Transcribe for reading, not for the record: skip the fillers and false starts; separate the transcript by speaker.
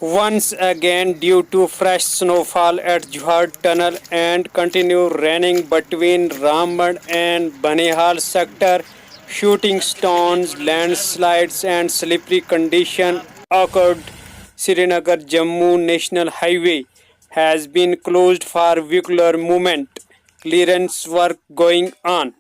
Speaker 1: Once again, due to fresh snowfall at Jawahar Tunnel and continued raining between Ramban and Banihal sector, shooting stones, landslides, and slippery condition occurred. Srinagar Jammu National Highway has been closed for vehicular movement. Clearance work going on.